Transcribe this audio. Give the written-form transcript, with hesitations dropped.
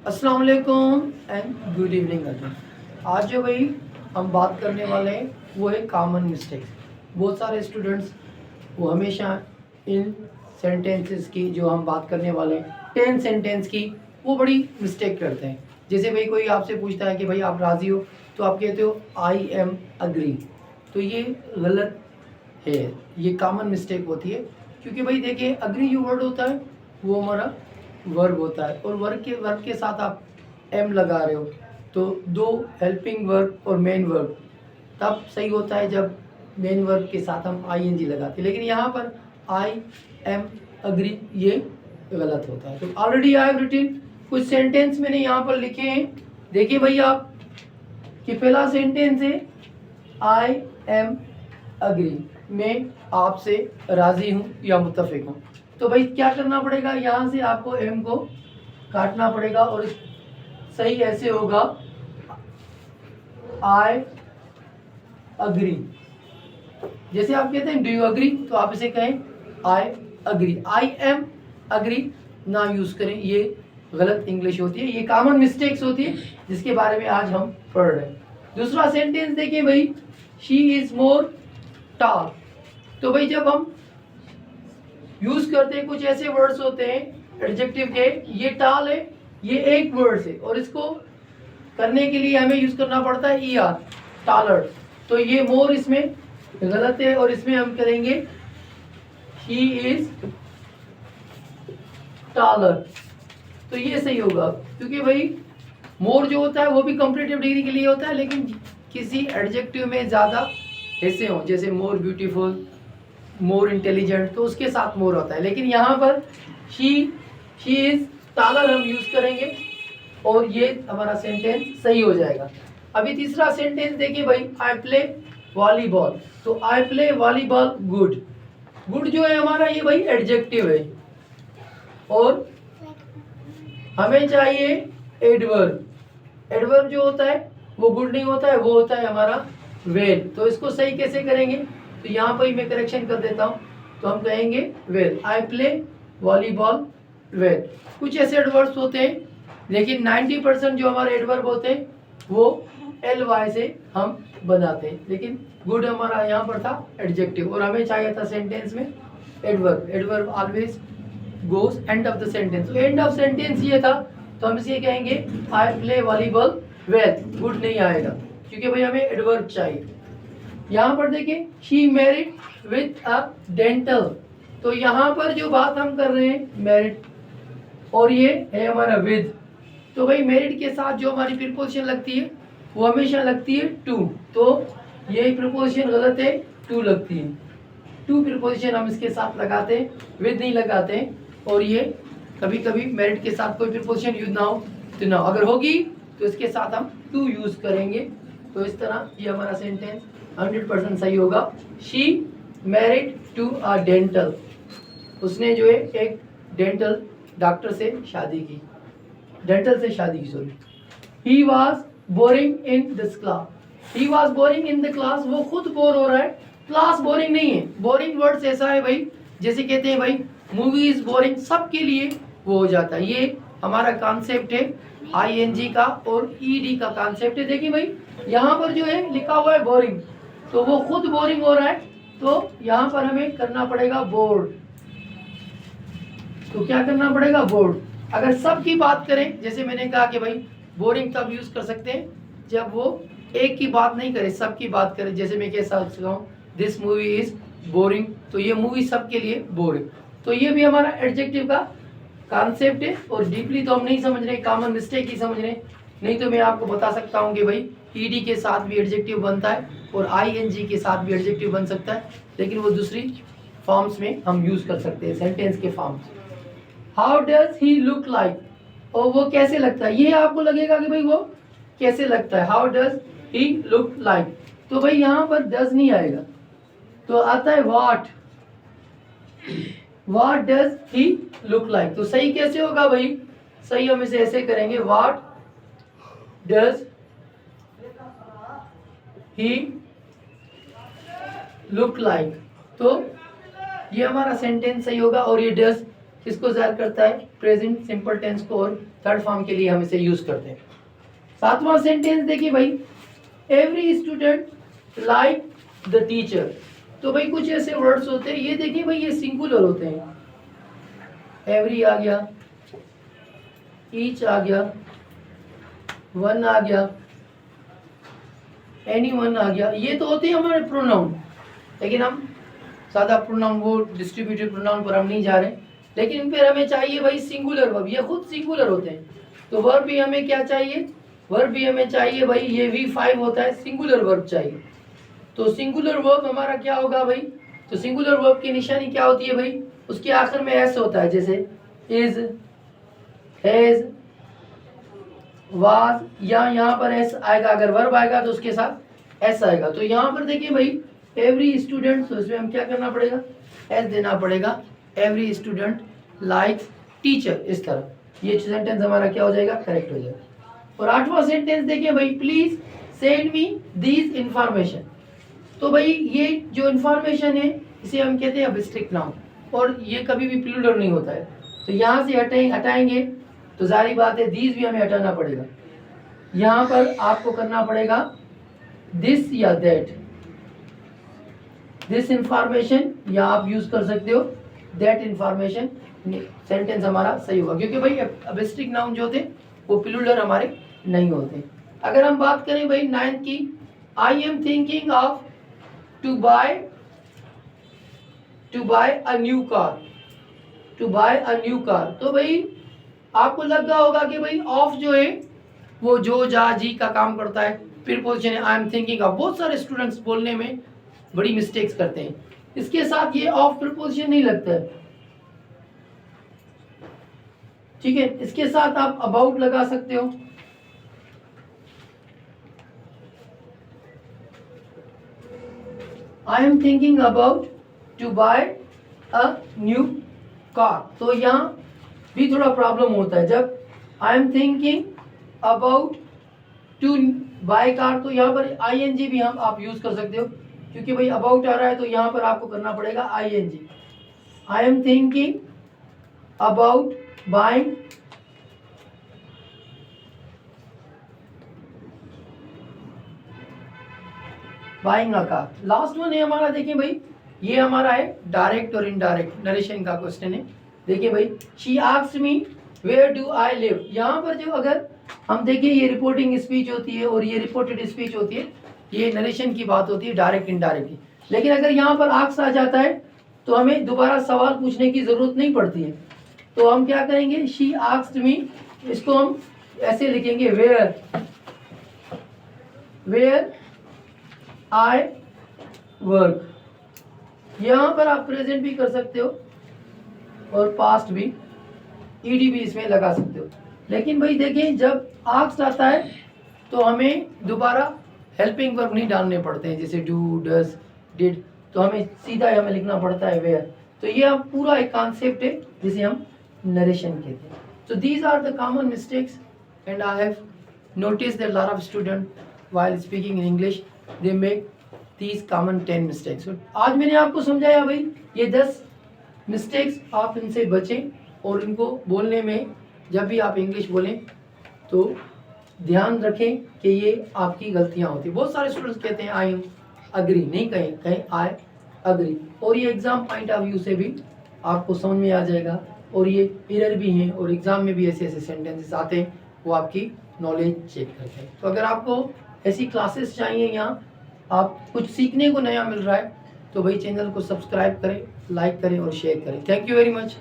अस्सलाम वालेकुम and good evening again. आज जो भाई हम बात करने वाले हैं वो है कॉमन मिस्टेक्स। बहुत सारे स्टूडेंट्स वो हमेशा इन सेंटेंसेस की जो हम बात करने वाले हैं 10 सेंटेंस की वो बड़ी मिस्टेक करते हैं। जैसे भाई कोई आपसे पूछता है कि भाई आप राज़ी हो, तो आप कहते हो आई एम अग्री। तो ये गलत है, ये कॉमन मिस्टेक होती है। क्योंकि भाई देखिए अग्री जो वर्ड होता है वो हमारा वर्ब होता है, और वर्ब के साथ आप एम लगा रहे हो, तो दो हेल्पिंग वर्ब और मेन वर्ब तब सही होता है जब मेन वर्ब के साथ हम आई एन जी लगाते हैं। लेकिन यहाँ पर आई एम अग्री ये गलत होता है। तो ऑलरेडी आई हैव रिटन कुछ सेंटेंस मैंने यहाँ पर लिखे हैं। देखिए भाई आप कि पहला सेंटेंस है आई एम अग्री, मैं आपसे राज़ी हूँ या मुत्तफिक हूँ। तो भाई क्या करना पड़ेगा, यहाँ से आपको एम को काटना पड़ेगा और सही ऐसे होगा आई अग्री। जैसे आप कहते हैं डू यू अग्री, तो आप इसे कहें I agree. I am agree ना यूज करें, ये गलत इंग्लिश होती है, ये कॉमन मिस्टेक्स होती है जिसके बारे में आज हम पढ़ रहे हैं। दूसरा सेंटेंस देखिए भाई, शी इज मोर टाल। तो भाई जब हम यूज करते हैं कुछ ऐसे वर्ड्स होते हैं एडजेक्टिव के, ये टाल है, ये एक वर्ड है और इसको करने के लिए हमें यूज करना पड़ता है ई आर, टालर। तो ये मोर इसमें गलत है और इसमें हम करेंगे ही इज टालर। तो ये सही होगा, क्योंकि भाई मोर जो होता है वो भी कंपेरेटिव डिग्री के लिए होता है, लेकिन किसी एडजेक्टिव में ज़्यादा ऐसे हो, जैसे मोर ब्यूटीफुल, मोर इंटेलिजेंट, तो उसके साथ मोर होता है। लेकिन यहाँ पर शी इज टालर हम यूज करेंगे और ये हमारा सेंटेंस सही हो जाएगा। अभी तीसरा सेंटेंस देखिए भाई, आई प्ले वॉलीबॉल। तो I play volleyball good. Good जो है हमारा ये भाई एडजेक्टिव है और हमें चाहिए एडवर्ब। एडवर्ब जो होता है वो गुड नहीं होता है, वो होता है हमारा वेल। तो इसको सही कैसे करेंगे, तो यहाँ पर मैं करेक्शन कर देता हूँ। तो हम कहेंगे वेल, आई प्ले वॉलीबॉल वेल। कुछ ऐसे एडवर्ब्स होते हैं, लेकिन 90% जो हमारे एडवर्ब होते हैं वो एल वाई से हम बनाते हैं, लेकिन गुड हमारा यहाँ पर था एडजेक्टिव और हमें चाहिए था सेंटेंस में adverb. Adverb always goes end of the sentence. तो एंड ऑफ सेंटेंस ये था, तो हम इसे कहेंगे आई प्ले वॉलीबॉल वेल, गुड नहीं आएगा क्योंकि भाई हमें एडवर्ब चाहिए। यहाँ पर देखिए she married with a dental. तो यहाँ पर जो बात हम कर रहे हैं मैरिड, और ये है हमारा विद। तो भाई मैरिड के साथ जो हमारी प्रीपोजिशन लगती है वो हमेशा लगती है टू। तो ये प्रीपोजिशन गलत है, टू लगती है। टू प्रीपोजिशन हम इसके साथ लगाते हैं, विद नहीं लगाते हैं। और ये कभी कभी मैरिड के साथ कोई प्रीपोजिशन यूज ना हो तो ना, अगर होगी तो इसके साथ हम टू यूज करेंगे। तो इस तरह ये हमारा सेंटेंस 100% सही होगा। She married to a dental. उसने जो है एक डेंटल डॉक्टर से शादी की, डेंटल से शादी की, sorry. He was boring in this class. He was boring in the class, वो खुद बोर हो रहा है, क्लास बोरिंग नहीं है। बोरिंग वर्ड्स ऐसा है भाई, जैसे कहते हैं भाई मूवी इज बोरिंग, सबके लिए वो हो जाता है। ये हमारा कॉन्सेप्ट है आईएनजी का और ईडी का कॉन्सेप्ट है। देखिए भाई यहाँ पर जो है लिखा हुआ है बोरिंग, तो वो खुद बोरिंग हो रहा है, तो यहाँ पर हमें करना पड़ेगा बोर्ड। तो क्या करना पड़ेगा, बोर्ड। अगर सबकी बात करें, जैसे मैंने कहा कि भाई बोरिंग तब यूज कर सकते हैं जब वो एक की बात नहीं करे, सबकी बात करे। जैसे मैं कह सकता हूँ दिस मूवी इज बोरिंग, तो ये मूवी सबके लिए बोरिंग। तो ये भी हमारा एडजेक्टिव का कॉन्सेप्ट है और डीपली तो हम नहीं समझ रहे, कॉमन मिस्टेक ही समझ रहे। नहीं तो मैं आपको बता सकता हूँ कि भाई ईडी के साथ भी एडजेक्टिव बनता है और आईएनजी के साथ भी एडजेक्टिव बन सकता है, लेकिन वो दूसरी फॉर्म्स में हम यूज कर सकते हैं, सेंटेंस के forms. How does he look like, और वो कैसे लगता है, ये आपको लगेगा कि भाई वो कैसे लगता है। How does he look like, तो भाई यहाँ पर डज नहीं आएगा, तो आता है what. What does he look like, तो सही कैसे होगा भाई, सही हम इसे ऐसे करेंगे what does he look like. तो ये हमारा सेंटेंस सही होगा और ये डज किसको ज़ाहिर करता है? प्रेजेंट सिंपल टेंस को, और थर्ड फॉर्म के लिए हम इसे यूज़ करते हैं। सातवां सेंटेंस देखिए भाई, every student like the teacher. तो भाई कुछ ऐसे वर्ड्स होते हैं, ये देखिए भाई ये सिंगुलर होते हैं। एवरी आ गया, ईच आ गया, वन आ गया, एनी वन आ गया, ये तो होते हैं हमारे प्रोनाउन। लेकिन हम सादा प्रोनाउन, वो डिस्ट्रीब्यूटिव प्रोनाउन पर हम नहीं जा रहे, लेकिन इन पर हमें चाहिए भाई सिंगुलर वर्ब। ये खुद सिंगुलर होते हैं, तो वर्ब भी हमें क्या चाहिए? वर्ब भी हमें चाहिए भाई, ये V5 होता है, सिंगुलर वर्ब चाहिए। तो सिंगुलर वर्ब हमारा क्या होगा भाई? तो सिंगुलर वर्ब की निशानी क्या होती है भाई? उसके आखिर में एस होता है, जैसे इज, हैज, वाज, या यहाँ पर एस आएगा। अगर वर्ब आएगा तो उसके साथ एस आएगा। तो यहाँ पर देखिए भाई एवरी स्टूडेंट, तो इसमें हम क्या करना पड़ेगा? एस देना पड़ेगा। एवरी स्टूडेंट लाइक्स टीचर, इस तरह ये सेंटेंस हमारा क्या हो जाएगा? करेक्ट हो जाएगा। और आठवां सेंटेंस देखिए भाई, please send me these information. तो भाई ये जो इंफॉर्मेशन है इसे हम कहते हैं अब्स्ट्रैक्ट नाउन, और ये कभी भी प्लूरल नहीं होता है। तो यहाँ से हटाएंगे तो जारी बात है दीज भी हमें हटाना पड़ेगा। यहाँ पर आपको करना पड़ेगा दिस या दैट, दिस इंफॉर्मेशन, या आप यूज कर सकते हो दैट इंफॉर्मेशन। सेंटेंस हमारा सही होगा, क्योंकि भाई अब्स्ट्रैक्ट नाउन जो होते वो प्लूरल हमारे नहीं होते। अगर हम बात करें भाई 9th की, I am thinking of to buy a new car, to buy a new car. तो भाई आपको लग रहा होगा कि भाई ऑफ जो है वो जो, जा, जी का काम करता है, प्रीपोजिशन है आई एम थिंकिंग ऑफ। बहुत सारे स्टूडेंट्स बोलने में बड़ी मिस्टेक्स करते हैं, इसके साथ ये ऑफ प्रीपोजिशन नहीं लगता है, ठीक है। इसके साथ आप अबाउट लगा सकते हो, I am thinking about to buy a new car. तो यहाँ भी थोड़ा प्रॉब्लम होता है, जब I am thinking about to buy car, तो यहाँ पर ING भी हम आप यूज कर सकते हो, क्योंकि भाई अबाउट आ रहा है तो यहाँ पर आपको करना पड़ेगा ING। I am thinking about buying a car. Last one है हमारा, देखिए भाई ये हमारा है डायरेक्ट और इनडायरेक्ट नरेशन का क्वेश्चन है। देखिए भाई, she asked me where do I live. यहाँ पर जो अगर हम देखिए ये रिपोर्टिंग स्पीच होती है और ये रिपोर्टेड स्पीच होती है, ये नरेशन की बात होती है डायरेक्ट इनडायरेक्ट की। लेकिन अगर यहाँ पर आस्क आ जाता है तो हमें दोबारा सवाल पूछने की जरूरत नहीं पड़ती है। तो हम क्या करेंगे, शी आस्क्ड मी, इसको हम ऐसे लिखेंगे वेयर आई वर्क। यहाँ पर आप प्रेजेंट भी कर सकते हो और पास्ट भी, ईडी भी इसमें लगा सकते हो। लेकिन भाई देखिए जब आस्क्ड आता है तो हमें दोबारा हेल्पिंग वर्ब नहीं डालने पड़ते हैं, जैसे डू, डज, डिड, तो हमें सीधा हमें लिखना पड़ता है वेयर। तो ये अब पूरा एक कॉन्सेप्ट है जिसे हम नरेशन कहते हैं। So these are the common mistakes, and I have noticed that a lot of students while speaking in English they make these common 10 mistakes. So आज मैंने आपको समझाया भाई ये 10 मिस्टेक्स, आप इनसे बचें और इनको बोलने में जब भी आप इंग्लिश बोलें तो ध्यान रखें कि ये आपकी गलतियाँ होती। बहुत सारे स्टूडेंट्स कहते हैं आई अग्री, नहीं कहें आई अग्री, और ये एग्जाम पॉइंट ऑफ व्यू से भी आपको समझ में आ जाएगा। और ये एरर भी हैं और एग्ज़ाम में भी ऐसे ऐसे सेंटेंसेस आते हैं, वो आपकी नॉलेज चेक करते हैं। तो अगर आपको ऐसी क्लासेस चाहिए, यहाँ आप कुछ सीखने को नया मिल रहा है, तो भाई चैनल को सब्सक्राइब करें, लाइक करें और शेयर करें। Thank you very much.